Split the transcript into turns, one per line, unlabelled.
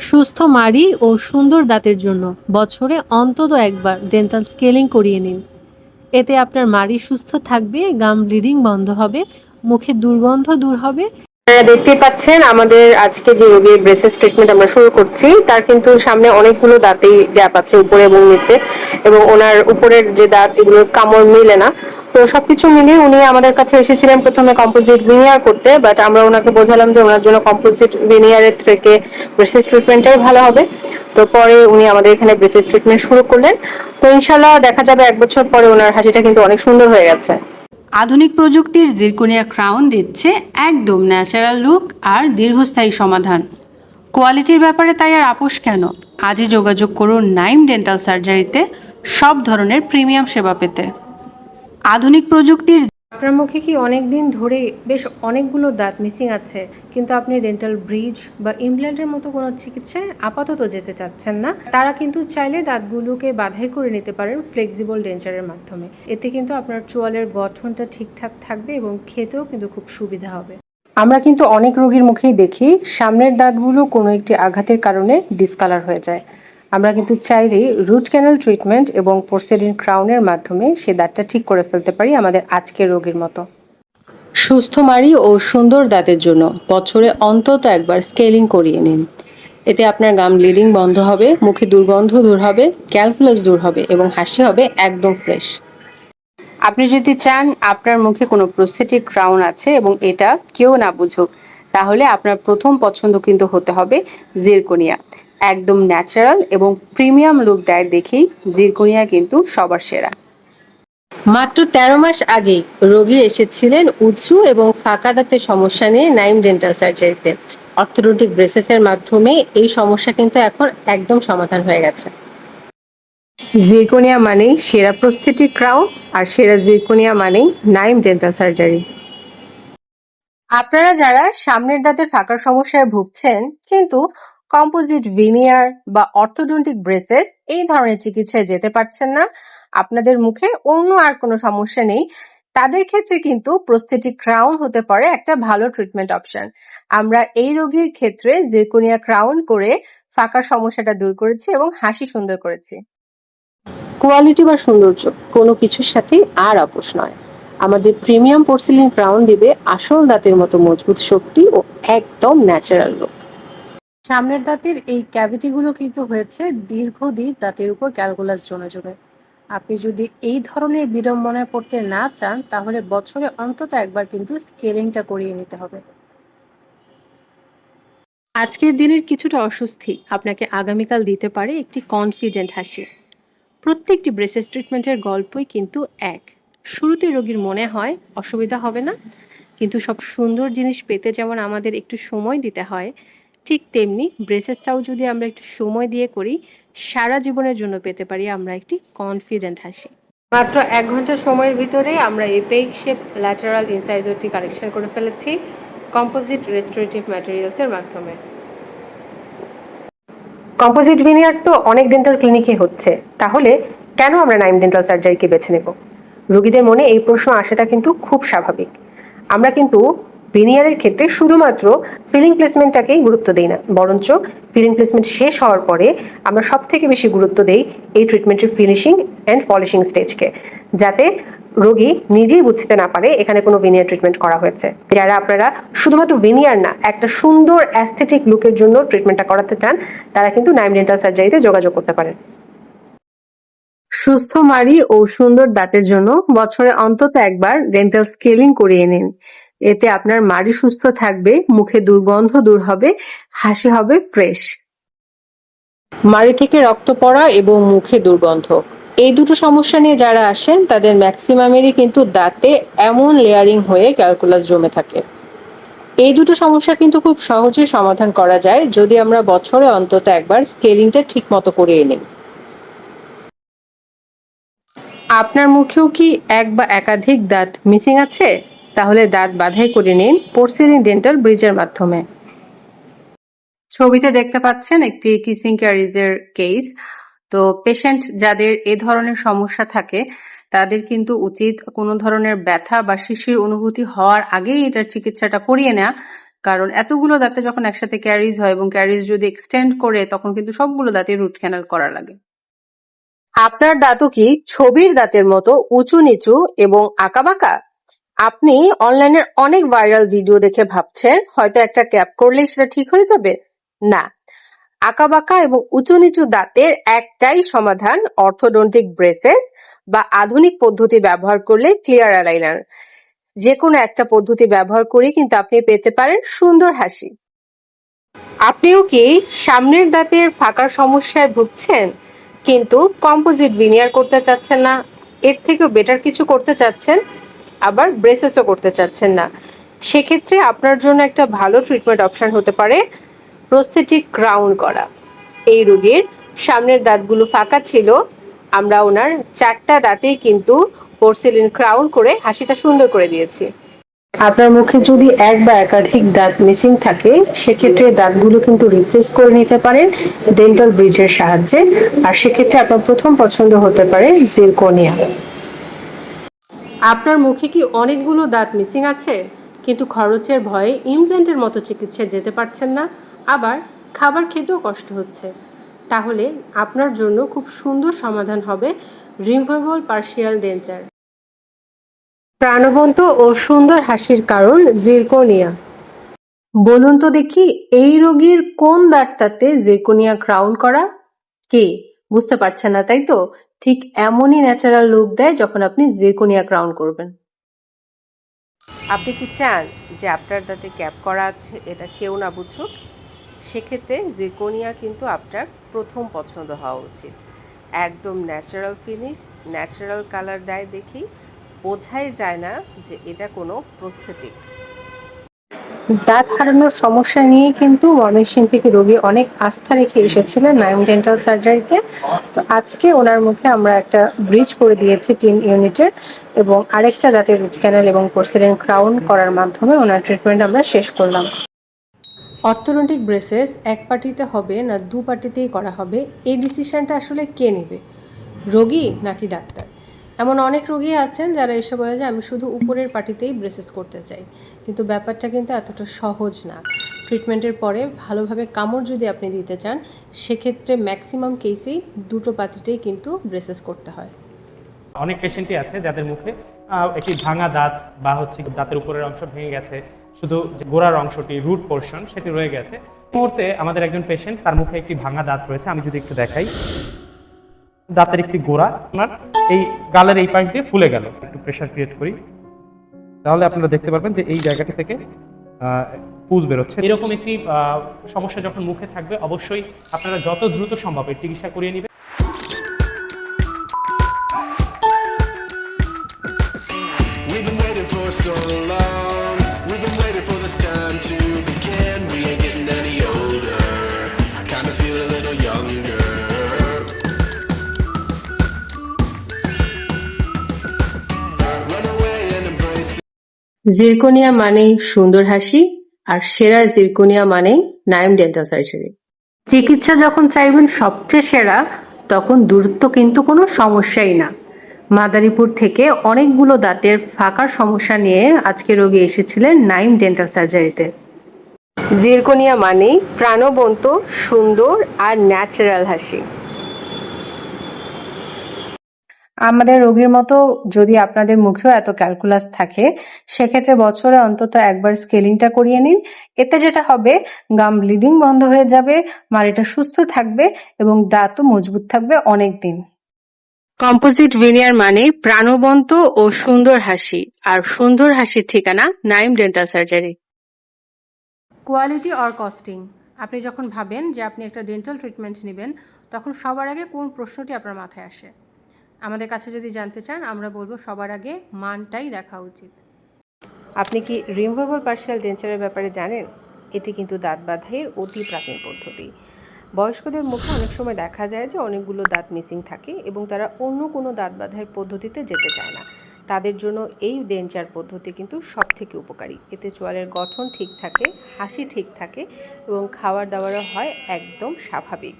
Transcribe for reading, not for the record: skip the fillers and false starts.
সুস্থ মাড়ি ও সুন্দর দাঁতের জন্য বছরে অন্তত একবার ডেন্টাল স্কেলিং করিয়ে নিন। এতে আপনার মাড়ি সুস্থ থাকবে, গাম ব্লিডিং বন্ধ হবে, মুখে দুর্গন্ধ দূর হবে।
দেখতেই পাচ্ছেন আমাদের আজকে যে রোগীর ব্রেসেস ট্রিটমেন্ট আমরা শুরু করছি তার কিন্তু সামনে অনেকগুলো দাঁতেই গ্যাপ আছে উপরে এবং নিচে, এবং ওনার উপরের যে দাঁত এগুলোর কামড় মিলে না। তো সবকিছু মিলিয়ে উনি আমাদের কাছে এসেছিলেন প্রথমে কম্পোজিট ভিনিয়ার করতে, বাট আমরা ওনাকে বোঝালাম যে ওনার জন্য কম্পোজিট ভিনিয়ারের থেকে ব্রেসেস ট্রিটমেন্টটাই ভালো হবে। তো পরে উনি আমাদের এখানে ব্রেসেস ট্রিটমেন্ট শুরু করলেন। তো ইনশাল্লাহ দেখা যাবে 1 বছর পরে ওনার হাসিটা কিন্তু অনেক সুন্দর হয়ে গেছে।
আধুনিক প্রযুক্তির জিরকোনিয়া ক্রাউন দিচ্ছে একদম ন্যাচারাল লুক আর দীর্ঘস্থায়ী সমাধান। কোয়ালিটির ব্যাপারে তাই আর আপোষ কেন? আজই যোগাযোগ করুন নাইম ডেন্টাল সার্জারিতে সব ধরনের প্রিমিয়াম সেবা পেতে। আধুনিক প্রযুক্তির
আপনার মুখে কি অনেক দিন ধরে বেশ অনেকগুলো দাঁত মিসিং আছে, কিন্তু আপনি ডেন্টাল ব্রিজ বা ইমপ্ল্যান্টের মতো কোনো চিকিৎসায় আপাতত যেতে চাচ্ছেন না? তারা কিন্তু চাইলে দাঁতগুলোকে বাধাই করে নিতে পারেন ফ্লেক্সিবল ডেন্চারের মাধ্যমে। এতে কিন্তু আপনার চোয়ালের গঠনটা ঠিকঠাক থাকবে এবং খেতেও কিন্তু খুব সুবিধা হবে।
আমরা কিন্তু অনেক রোগীর মুখেই দেখি সামনের দাঁতগুলো কোনো একটি আঘাতের কারণে ডিসকালার হয়ে যায়। আমরা কিন্তু চাইলেই রুট ক্যানাল ট্রিটমেন্ট এবং পোর্সেলিন ক্রাউনের মাধ্যমে সে দাঁতটা ঠিক করে ফেলতে পারি আমাদের আজকের রোগীর মতো।
সুস্থ মাড়ি ও সুন্দর দাঁতের জন্য বছরে অন্তত একবার স্কেলিং করিয়ে নিন। এতে আপনার গাম ব্লিডিং বন্ধ হবে, মুখে দুর্গন্ধ দূর হবে, ক্যালকুলাস দূর হবে এবং হাসি হবে একদম ফ্রেশ।
আপনি যদি চান আপনার মুখে কোনো প্রস্থেটিক ক্রাউন আছে এবং এটা কেউ না বুঝুক, তাহলে আপনার প্রথম পছন্দ কিন্তু হতে হবে জিরকোনিয়া। একদম ন্যাচারাল এবং প্রিমিয়াম লুক দেয় দেখেই জিরকোনিয়া কিন্তু সবার সেরা।
মাত্র ১৩ মাস আগেই রোগী এসেছিলেন উঁচু এবং ফাঁকা দাঁতের সমস্যা নিয়ে নাইম ডেন্টাল সার্জারিতে। অর্থোডন্টিক ব্রেসেসের মাধ্যমে এই সমস্যা কিন্তু এখন একদম সমাধান হয়ে গেছে।
জিরকোনিয়া মানেই সেরা প্রস্থেটিক ক্রাউন, আর সেরা জিরকোনিয়া মানেই নাইম ডেন্টাল সার্জারি।
আপনারা যারা সামনের দাঁতের ফাঁকার সমস্যায় ভুগছেন কিন্তু কম্পোজিট ভিনিয়ার বা অর্থোডন্টিক ব্রেসেস এই ধরনের চিকিৎসায় যেতে পারছেন না, আপনাদের মুখে অন্য আর কোনো সমস্যা নেই, তাদের ক্ষেত্রে কিন্তু প্রস্থেটিক ক্রাউন হতে পারে একটা ভালো ট্রিটমেন্ট অপশন। আমরা এই রোগীর ক্ষেত্রে জিরকোনিয়া ক্রাউন করে ফাঁকার সমস্যাটা দূর করেছি এবং হাসি সুন্দর করেছি।
কোয়ালিটি বা সৌন্দর্য কোনো কিছুর সাথে আর আপোষ নয়। আমাদের প্রিমিয়াম পোর্সেলিন ক্রাউন দিবে আসল দাঁতের মতো মজবুত শক্তি ও একদম ন্যাচারাল লুক।
সামনের দাঁতের এই ক্যাভিটিগুলো কিন্তু হয়েছে দীর্ঘদিন দাঁতের উপর ক্যালকুলাস জমে জমে। আপনি যদি এই ধরনের বিড়ম্বনায় পড়তে না চান, তাহলে বছরে অন্তত একবার কিন্তু স্কেলিংটা করিয়ে নিতে হবে। আজকের দিনের কিছুটা অস্বস্তি আপনাকে আগামীকাল দিতে পারে একটি কনফিডেন্ট হাসি। প্রত্যেকটি ব্রেসেস ট্রিটমেন্টের গল্পই কিন্তু এক। শুরুতে রোগীর মনে হয় অসুবিধা হবে না, কিন্তু সব সুন্দর জিনিস পেতে যেমন আমাদের একটু সময় দিতে হয়, ঠিক তেমনি ব্রেসেসটাও যদি আমরা একটু সময় দিয়ে করি, সারা জীবনের জন্য পেতে পারি আমরা একটি কনফিডেন্ট হাসি। মাত্র 1 ঘন্টা সময়ের ভিতরে আমরা এই পেগ শেপ ল্যাটারাল ইনসাইজরটি কারেকশন করে ফেলেছি কম্পোজিট রেস্টোরেটিভ ম্যাটেরিয়ালসের মাধ্যমে।
কম্পোজিট ভিনিয়ার তো অনেক ডেন্টাল ক্লিনিকে হচ্ছে, তাহলে কেন আমরা নাইম ডেন্টাল সার্জারিকে বেছে নেব? রোগীদের মনে এই প্রশ্ন আসাটা কিন্তু খুব স্বাভাবিক। আমরা কিন্তু ভিনিয়ারের ক্ষেত্রে শুধুমাত্র ফিলিং প্লেসমেন্টটাকেই গুরুত্ব দিই না, বরঞ্চ ফিলিং প্লেসমেন্ট শেষ হওয়ার পরে আমরা সব থেকে বেশি গুরুত্ব দেই এই ট্রিটমেন্টের ফিনিশিং অ্যান্ড পলিশিং স্টেজকে, যাতে রোগী নিজেই বুঝতে না পারে এখানে কোনো ভিনিয়ার ট্রিটমেন্ট করা হয়েছে। যারা আপনারা শুধুমাত্র ভিনিয়ার না, একটা সুন্দর অ্যাস্থেটিক লুকের জন্য ট্রিটমেন্টটা করাতে চান, তারা কিন্তু নাইম ডেন্টাল সার্জারিতে যোগাযোগ করতে পারেন।
সুস্থ মাড়ি ও সুন্দর দাঁতের জন্য বছরে অন্তত একবার ডেন্টাল স্কেলিং করিয়ে নিন। এতে আপনার মাড়ি সুস্থ থাকবে, মুখে দুর্গন্ধ দূর হবে, হাসি হবে ফ্রেশ। মাড়ি থেকে রক্ত পড়া এবং মুখে দুর্গন্ধ, এই দুটো সমস্যা নিয়ে যারা আসেন তাদের ম্যাক্সিমামেরই কিন্তু দাঁতে এমন লেয়ারিং হয়ে ক্যালকুলাস জমে থাকে। এই দুটো সমস্যা কিন্তু খুব সহজে সমাধান করা যায় যদি আমরা বছরে অন্তত একবার স্কেলিংটা ঠিক মতো করিয়ে নিই। আপনার মুখেও কি এক বা একাধিক দাঁত মিসিং আছে? তাহলে দাঁত বাধাই করে নিন পোর্সেলিন ডেন্টাল ব্রিজের মাধ্যমে। ছবিতে দেখতে পাচ্ছেন একটি কিসিং ক্যারিজের কেস। তো পেশেন্ট যাদের এ ধরনের সমস্যা থাকে তাদের কিন্তু উচিত কোনো ধরনের ব্যথা বা শিশির অনুভূতি হওয়ার আগেই এটার চিকিৎসাটা করিয়ে নেওয়া,
কারণ এতগুলো দাঁতে যখন একসাথে ক্যারিজ হয় এবং ক্যারিজ যদি এক্সটেন্ড করে তখন কিন্তু সবগুলো দাঁতে রুট ক্যানাল করা লাগে।
আপনার দাঁতও কি ছবির দাঁতের মতো উঁচু নিচু এবং আঁকাবাঁকা? আপনি অনলাইনের অনেক ভাইরাল ভিডিও দেখে ভাবছেন হয়তো একটা ক্যাপ করলেই সেটা ঠিক হয়ে যাবে। না, আঁকাবাঁকা এবং উঁচু নিচু দাঁতের একটাই সমাধান, অর্থোডন্টিক ব্রেসেস বা আধুনিক পদ্ধতি ব্যবহার করলে ক্লিয়ার অ্যালাইনার। যে কোনো একটা পদ্ধতি ব্যবহার করে কিন্তু আপনি পেতে পারেন সুন্দর হাসি। আপনিও কি সামনের দাঁতের ফাঁকার সমস্যায় ভুগছেন কিন্তু কম্পোজিট ভিনিয়ার করতে চাচ্ছেন না, এর থেকেও বেটার কিছু করতে চাচ্ছেন, আবার ব্রেসেসও করতে চাচ্ছেন না? সেক্ষেত্রে আপনার জন্য একটা ভালো ট্রিটমেন্ট অপশন হতে পারে প্রস্থেটিক ক্রাউন করা। এই রোগীর সামনের দাঁতগুলো ফাঁকা ছিল, আমরা ওনার 4টা দাঁতেই কিন্তু পোর্সেলিন ক্রাউন করে হাসিটা সুন্দর করে দিয়েছি। আপনার মুখে যদি এক বা একাধিক দাঁত মিসিং থাকে সেক্ষেত্রে দাঁতগুলো কিন্তু রিপ্লেস করে নিতে পারেন ডেন্টাল ব্রিজের সাহায্যে, আর সেক্ষেত্রে আপনার প্রথম পছন্দ হতে পারে জিরকোনিয়া। আপনার মুখে কি অনেকগুলো দাঁত মিসিং আছে কিন্তু খরচের ভয়ে ইমপ্ল্যান্টের মতো চিকিৎসায় যেতে পারছেন না, আবার খাবার খেতেও কষ্ট হচ্ছে? তাহলে আপনার জন্য খুব সুন্দর সমাধান হবে রিমুভেবল পার্শিয়াল ডেন্টার। প্রাণবন্ত ও সুন্দর হাসির কারণ জিরকোনিয়া। বলুন তো দেখি, এই রোগীর কোন দাঁতটাতে জিরকোনিয়া ক্রাউন করা? কে বুঝতে পারছেন না, তাই তো? ঠিক এমনই ন্যাচারাল লুক দেয় যখন আপনি জিরকোনিয়া ক্রাউন করবেন। আপনি কি চান যে আপনার দাঁতে ক্যাপ করা আছে এটা কেউ না বুঝুক? সেক্ষেত্রে জিরকোনিয়া কিন্তু আপনার প্রথম পছন্দ হওয়া উচিত। একদম ন্যাচারাল ফিনিশ, ন্যাচারাল কালার দেয় দেখি বোঝাই যায় না যে এটা কোনো প্রস্থেটিক। দাঁত হারানোর সমস্যা নিয়ে কিন্তু ময়মনসিংহ থেকে রোগী অনেক আস্থা রেখে এসেছিলেন নাইম ডেন্টাল সার্জারিতে। তো আজকে ওনার মুখে আমরা একটা ব্রিজ করে দিয়েছি 3 ইউনিটের, এবং আরেকটা দাঁতের রুট ক্যানাল এবং পোর্সেলেন ক্রাউন করার মাধ্যমে ওনার ট্রিটমেন্ট আমরা শেষ করলাম। অর্থোডন্টিক ব্রেসেস এক পার্টিতে হবে না 2 পার্টিতেই করা হবে, এই ডিসিশনটা আসলে কে নেবে, রোগী নাকি ডাক্তার? এমন অনেক রোগী আছেন যারা এসে বলে যে আমি শুধু উপরের পার্টিতেই ব্রেসেস করতে চাই, কিন্তু ব্যাপারটা কিন্তু এতটা সহজ না। ট্রিটমেন্টের পরে ভালোভাবে কামড় যদি আপনি দিতে চান সেক্ষেত্রে ম্যাক্সিমাম কেসেই দুটো পার্টিতেই কিন্তু ব্রেসেস করতে হয়।
অনেক পেশেন্টই আছে যাদের মুখে একটি ভাঙা দাঁত বা হচ্ছে দাঁতের উপরের অংশ ভেঙে গেছে, শুধু যে গোড়ার অংশটি রুট পোর্শন সেটি রয়ে গেছে। এই মুহূর্তে আমাদের একজন পেশেন্ট, তার মুখে একটি ভাঙা দাঁত রয়েছে। আমি যদি একটু দেখাই, দাঁতের একটি গোড়া আপনার এই গালের এই পাশ দিয়ে ফুলে গেল। একটু প্রেশার ক্রিয়েট করি, তাহলে আপনারা দেখতে পারবেন যে এই জায়গাটি থেকে পুজ বেরোচ্ছে। এরকম একটি সমস্যা যখন মুখে থাকবে অবশ্যই আপনারা যত দ্রুত সম্ভব এর চিকিৎসা করিয়ে নেবেন।
We've been waiting for so long. We've been waiting for this time to begin. We ain't getting any older. I kinda feel a little younger. Run away and embrace
zirconia মানেই সুন্দর হাসি, আর সেরা জিরকোনিয়া মানেই Naim dental surgery. চিকিৎসা যখন চাইবেন সবচেয়ে সেরা, তখন দূরত্ব কিন্তু কোনো সমস্যাই না। মাদারীপুর থেকে অনেকগুলো দাঁতের ফাঁকার সমস্যা নিয়ে আজকে রোগী এসেছিলেন নাইম ডেন্টাল সার্জারিতে। জিরকোনিয়া মানেই প্রাণবন্ত, সুন্দর আর ন্যাচারাল হাসি। আমাদের রোগীর মতো যদি আপনাদের মুখেও এত ক্যালকুলাস থাকে সেক্ষেত্রে বছরে অন্তত একবার স্কেলিংটা করিয়ে নিন। এতে যেটা হবে, গাম ব্লিডিং বন্ধ হয়ে যাবে, মাড়িটা সুস্থ থাকবে এবং দাঁতও মজবুত থাকবে অনেক দিন। কম্পোজিট ভিনিয়ার মানে প্রাণবন্ত ও সুন্দর হাসি, আর সুন্দর হাসির ঠিকানা Naim dental surgery.
Quality or costing, আপনি যখন ভাবেন যে আপনি একটা ডেন্টাল ট্রিটমেন্ট নেবেন তখন সবার আগে কোন প্রশ্নটি আপনার মাথায় আসে? আমাদের কাছে যদি জানতে চান আমরা বলবো সবার আগে মানটাই দেখা উচিত।
আপনি কি রিমুভেবল পার্শিয়াল ডেন্টারের ব্যাপারে জানেন? এটি কিন্তু দাঁত বাঁধাইয়ের অতি প্রাচীন পদ্ধতি। বয়স্কদের মুখে অনেক সময় দেখা যায় যে অনেকগুলো দাঁত মিসিং থাকে এবং তারা অন্য কোনো দাঁত বাঁধাইয়ের পদ্ধতিতে যেতে চায় না। তাদের জন্য এই ডেন্টার পদ্ধতি কিন্তু সবথেকে উপকারী। এতে চোয়ালের গঠন ঠিক থাকে, হাসি ঠিক থাকে এবং খাবার দাবারও হয় একদম স্বাভাবিক।